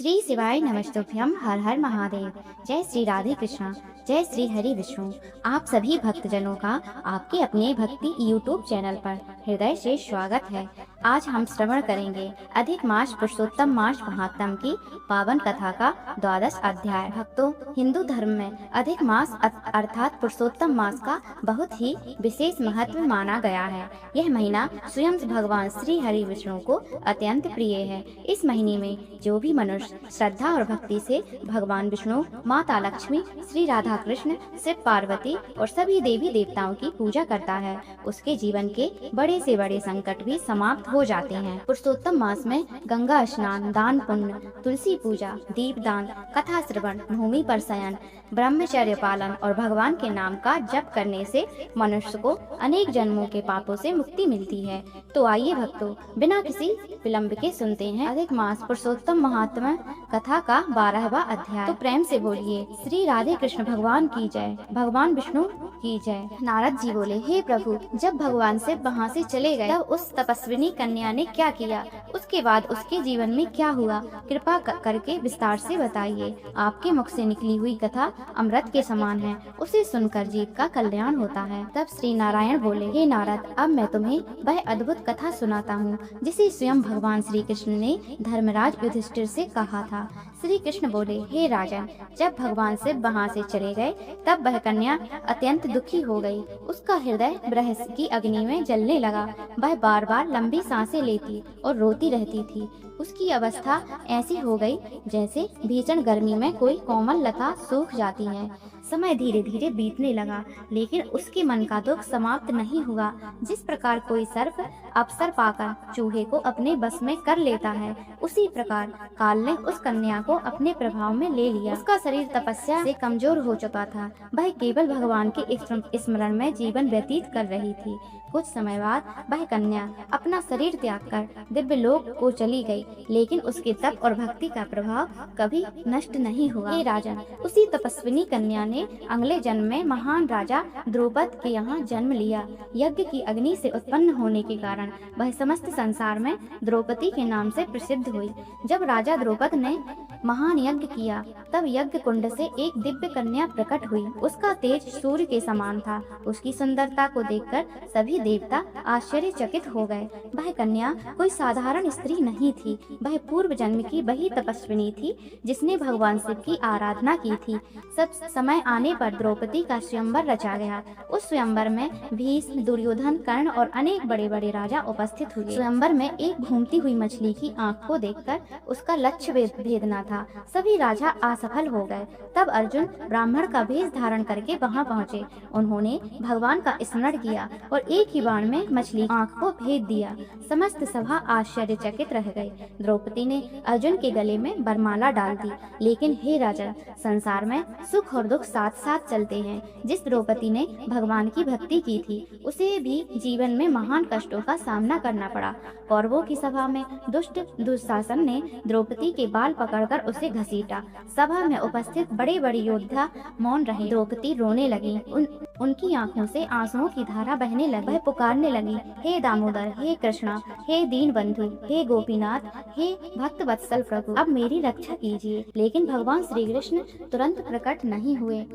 श्री शिवाय नमस्तुभ्यम। हर हर महादेव। जय श्री राधे कृष्णा। जय श्री हरि विष्णु। आप सभी भक्तजनों का आपके अपने भक्ति यूट्यूब चैनल पर हृदय से स्वागत है। आज हम श्रवण करेंगे अधिक मास पुरुषोत्तम मास महात्म की पावन कथा का 12वां अध्याय। भक्तों, हिंदू धर्म में अधिक मास अर्थात पुरुषोत्तम मास का बहुत ही विशेष महत्व माना गया है। यह महीना स्वयं भगवान श्री हरि विष्णु को अत्यंत प्रिय है। इस महीने में जो भी मनुष्य श्रद्धा और भक्ति से भगवान विष्णु, माता लक्ष्मी, श्री राधा कृष्ण, शिव पार्वती और सभी देवी देवताओं की पूजा करता है, उसके जीवन के बड़े से बड़े संकट भी समाप्त हो जाते हैं। पुरुषोत्तम मास में गंगा स्नान, दान पुण्य, तुलसी पूजा, दीपदान, कथा श्रवण, भूमि पर शयन, ब्रह्मचर्य पालन और भगवान के नाम का जप करने से मनुष्य को अनेक जन्मों के पापों से मुक्ति मिलती है। तो आइए भक्तों, बिना किसी विलंब के सुनते हैं अधिक मास पुरुषोत्तम महात्मा कथा का 12वां अध्याय। तो प्रेम से बोलिए श्री राधे कृष्ण भगवान की जय, भगवान विष्णु की जय। नारद जी बोले, हे प्रभु, जब भगवान से वहाँ से चले गए तब उस तपस्विनी कन्या ने क्या किया, उसके बाद उसके जीवन में क्या हुआ, कृपा करके विस्तार से बताइए। आपके मुख से निकली हुई कथा अमृत के समान है, उसे सुनकर जीव का कल्याण होता है। तब श्री नारायण बोले, हे नारद, अब मैं तुम्हें वह अद्भुत कथा सुनाता हूँ जिसे स्वयं भगवान श्री कृष्ण ने धर्मराज युधिष्ठिर से कहा था। श्री कृष्ण बोले, हे राजन, जब भगवान शिव वहाँ से चले गए तब वह कन्या अत्यंत दुखी हो गई। उसका हृदय बृहस की अग्नि में जलने लगा। वह बार बार लंबी सांसें लेती और रोती रहती थी। उसकी अवस्था ऐसी हो गई जैसे भीषण गर्मी में कोई कोमल लता सूख जाती है। समय धीरे धीरे बीतने लगा, लेकिन उसके मन का दुख समाप्त नहीं हुआ। जिस प्रकार कोई सर्प अवसर पाकर चूहे को अपने बस में कर लेता है, उसी प्रकार काल ने उस कन्या को अपने प्रभाव में ले लिया। उसका शरीर तपस्या से कमजोर हो चुका था। वह केवल भगवान के स्मरण में जीवन व्यतीत कर रही थी। कुछ समय बाद वह कन्या अपना शरीर त्याग कर दिव्य लोक को चली गई, लेकिन उसके तप और भक्ति का प्रभाव कभी नष्ट नहीं हुआ। हे राजन, उसी तपस्विनी कन्या ने अगले जन्म में महान राजा द्रौपद के यहाँ जन्म लिया। यज्ञ की अग्नि से उत्पन्न होने के कारण वह समस्त संसार में द्रौपदी के नाम से प्रसिद्ध हुई। जब राजा द्रौपद ने महान यज्ञ किया तब यज्ञ कुंड से एक दिव्य कन्या प्रकट हुई। उसका तेज सूर्य के समान था। उसकी सुंदरता को देखकर सभी देवता आश्चर्यचकित हो गए। वह कन्या कोई साधारण स्त्री नहीं थी, वह पूर्व जन्म की वही तपस्विनी थी जिसने भगवान शिव की आराधना की थी। सब समय आने पर द्रौपदी का स्वयंवर रचा गया। उस स्वयंवर में भीष्म, दुर्योधन, कर्ण और अनेक बड़े बड़े राजा उपस्थित हुए। स्वयंवर में एक घूमती हुई मछली की आंख को देखकर उसका लक्ष्य भेदना था। सभी राजा असफल हो गए। तब अर्जुन ब्राह्मण का भेष धारण करके वहां पहुंचे। उन्होंने भगवान का स्मरण किया और एक ही बाण में मछली आंख को भेद दिया। समस्त सभा आश्चर्यचकित रह गई। द्रौपदी ने अर्जुन के गले में वरमाला डाल दी। लेकिन हे राजन, संसार में सुख और दुख साथ साथ चलते हैं। जिस द्रौपदी ने भगवान की भक्ति की थी, उसे भी जीवन में महान कष्टों का सामना करना पड़ा। कौरवों की सभा में दुष्ट दुशासन ने द्रौपदी के बाल पकड़कर उसे घसीटा। सभा में उपस्थित बड़े बड़े योद्धा मौन रहे। द्रौपदी रोने लगी। उनकी आंखों से आंसुओं की धारा बहने लगी। वह पुकारने लगी, हे दामोदर, हे कृष्णा, हे दीन बंधु, हे गोपीनाथ, हे भक्त वत्सल प्रभु, अब मेरी रक्षा कीजिए। लेकिन भगवान श्री कृष्ण तुरंत प्रकट नहीं हुए।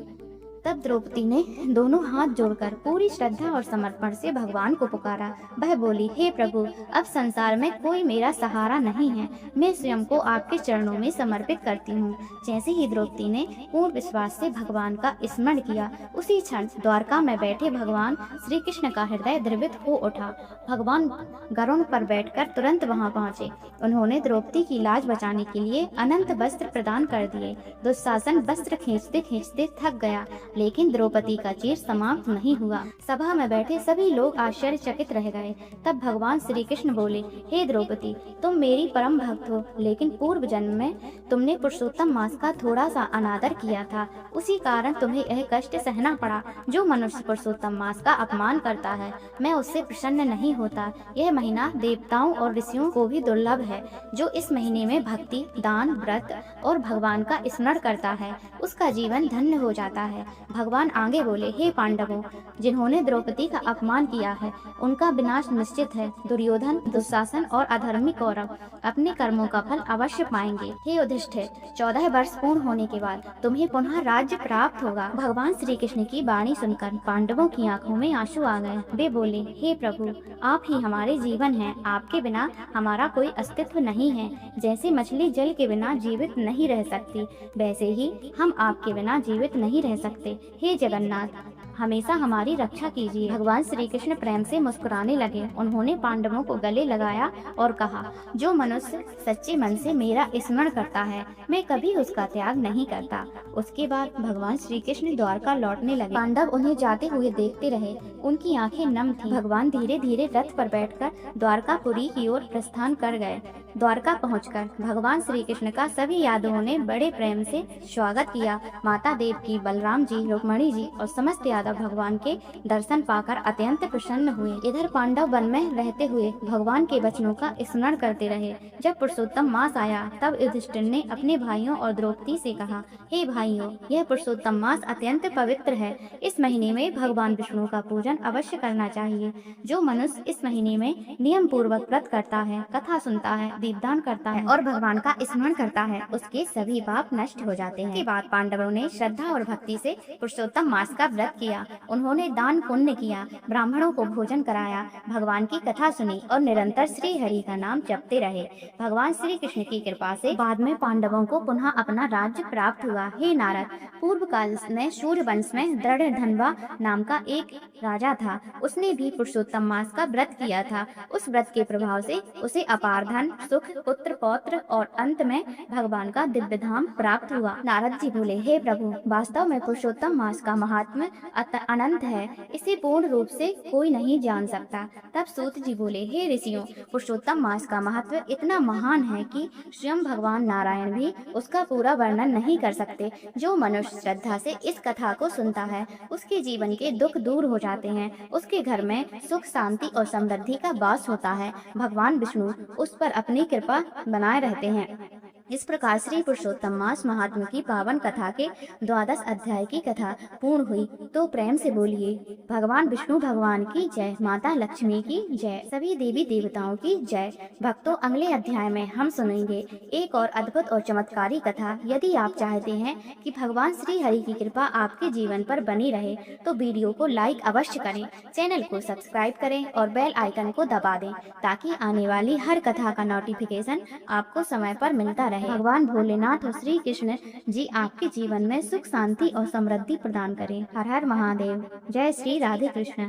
तब द्रौपदी ने दोनों हाथ जोड़कर पूरी श्रद्धा और समर्पण से भगवान को पुकारा। वह बोली, हे प्रभु, अब संसार में कोई मेरा सहारा नहीं है। मैं स्वयं को आपके चरणों में समर्पित करती हूँ। जैसे ही द्रौपदी ने पूर्ण विश्वास से भगवान का स्मरण किया, उसी क्षण द्वारका में बैठे भगवान श्री कृष्ण का हृदय द्रवित हो उठा। भगवान गरुड़ पर बैठकर तुरंत वहाँ पहुँचे। उन्होंने द्रौपदी की लाज बचाने के लिए अनंत वस्त्र प्रदान कर दिए। दुशासन वस्त्र खींचते खींचते थक गया, लेकिन द्रौपदी का चीर समाप्त नहीं हुआ। सभा में बैठे सभी लोग आश्चर्यचकित रह गए। तब भगवान श्री कृष्ण बोले, हे द्रौपदी, तुम मेरी परम भक्त हो, लेकिन पूर्व जन्म में तुमने पुरुषोत्तम मास का थोड़ा सा अनादर किया था। उसी कारण तुम्हें यह कष्ट सहना पड़ा। जो मनुष्य पुरुषोत्तम मास का अपमान करता है, मैं उससे प्रसन्न नहीं होता। यह महीना देवताओं और ऋषियों को भी दुर्लभ है। जो इस महीने में भक्ति, दान, व्रत और भगवान का स्मरण करता है, उसका जीवन धन्य हो जाता है। भगवान आगे बोले, हे पांडवों, जिन्होंने द्रौपदी का अपमान किया है उनका विनाश निश्चित है। दुर्योधन, दुशासन और अधर्मी कौरव अपने कर्मों का फल अवश्य पाएंगे। हे युधिष्ठिर, 14 वर्ष पूर्ण होने के बाद तुम्हें पुनः राज्य प्राप्त होगा। भगवान श्री कृष्ण की वाणी सुनकर पांडवों की आंखों में आंसू आ गए। वे बोले, हे प्रभु, आप ही हमारे जीवन हैं, आपके बिना हमारा कोई अस्तित्व नहीं है। जैसे मछली जल के बिना जीवित नहीं रह सकती, वैसे ही हम आपके बिना जीवित नहीं रह सकते। हे जगन्नाथ, हमेशा हमारी रक्षा कीजिए। भगवान श्री कृष्ण प्रेम से मुस्कुराने लगे। उन्होंने पांडवों को गले लगाया और कहा, जो मनुष्य सच्चे मन से मेरा स्मरण करता है, मैं कभी उसका त्याग नहीं करता। उसके बाद भगवान श्री कृष्ण द्वारका लौटने लगे। पांडव उन्हें जाते हुए देखते रहे। उनकी आंखें नम थीं। भगवान धीरे धीरे रथ पर बैठकर द्वारकापुरी की ओर प्रस्थान कर गए। द्वारका पहुंचकर भगवान श्री कृष्ण का सभी यादवों ने बड़े प्रेम से स्वागत किया। माता देवकी, बलराम जी, रुक्मणी जी और समस्त यादव भगवान के दर्शन पाकर अत्यंत प्रसन्न हुए। इधर पांडव वन में रहते हुए भगवान के वचनों का स्मरण करते रहे। जब पुरुषोत्तम मास आया तब युधिष्ठिर ने अपने भाइयों और द्रौपदी से कहा, हे भाइयों, यह पुरुषोत्तम मास अत्यंत पवित्र है। इस महीने में भगवान विष्णु का पूजन अवश्य करना चाहिए। जो मनुष्य इस महीने में नियम पूर्वक व्रत करता है, कथा सुनता है, दीपदान करता है और भगवान का स्मरण करता है, उसके सभी पाप नष्ट हो जाते हैं। इसके बाद पांडवों ने श्रद्धा और भक्ति से पुरुषोत्तम मास का व्रत किया। उन्होंने दान पुण्य किया, ब्राह्मणों को भोजन कराया, भगवान की कथा सुनी और निरंतर श्री हरि का नाम जपते रहे। भगवान श्री कृष्ण की कृपा से बाद में पांडवों को पुनः अपना राज्य प्राप्त हुआ। हे नारद, पूर्व काल में सूर्य वंश में दृढ़धन्वा नाम का एक राजा था। उसने भी पुरुषोत्तम मास का व्रत किया था। उस व्रत के प्रभाव से उसे अपार धन, सुख, पुत्र, पौत्र और अंत में भगवान का दिव्य धाम प्राप्त हुआ। नारद जी बोले, हे प्रभु, वास्तव में पुरुषोत्तम मास का महात्म्य अनंत है। इसे पूर्ण रूप से कोई नहीं जान सकता। तब सूत जी बोले, हे ऋषियों, पुरुषोत्तम मास का महत्व इतना महान है कि स्वयं भगवान नारायण भी उसका पूरा वर्णन नहीं कर सकते। जो मनुष्य श्रद्धा से इस कथा को सुनता है, उसके जीवन के दुख दूर हो जाते हैं। उसके घर में सुख, शांति और समृद्धि का वास होता है। भगवान विष्णु उस पर अपनी कृपा बनाए रहते हैं। इस प्रकार श्री पुरुषोत्तम मास महात्म्य की पावन कथा के 12 अध्याय की कथा पूर्ण हुई। तो प्रेम से बोलिए, भगवान विष्णु भगवान की जय, माता लक्ष्मी की जय, सभी देवी देवताओं की जय। भक्तों, अगले अध्याय में हम सुनेंगे एक और अद्भुत और चमत्कारी कथा। यदि आप चाहते हैं कि भगवान श्री हरि की कृपा आपके जीवन पर बनी रहे तो वीडियो को लाइक अवश्य करें, चैनल को सब्सक्राइब करें और बेल आइकन को दबा दें ताकि आने वाली हर कथा का नोटिफिकेशन आपको समय पर मिलता रहे। भगवान भोलेनाथ और श्री कृष्ण जी आपके जीवन में सुख, शांति और समृद्धि प्रदान करें। हर हर महादेव। जय श्री राधे कृष्ण।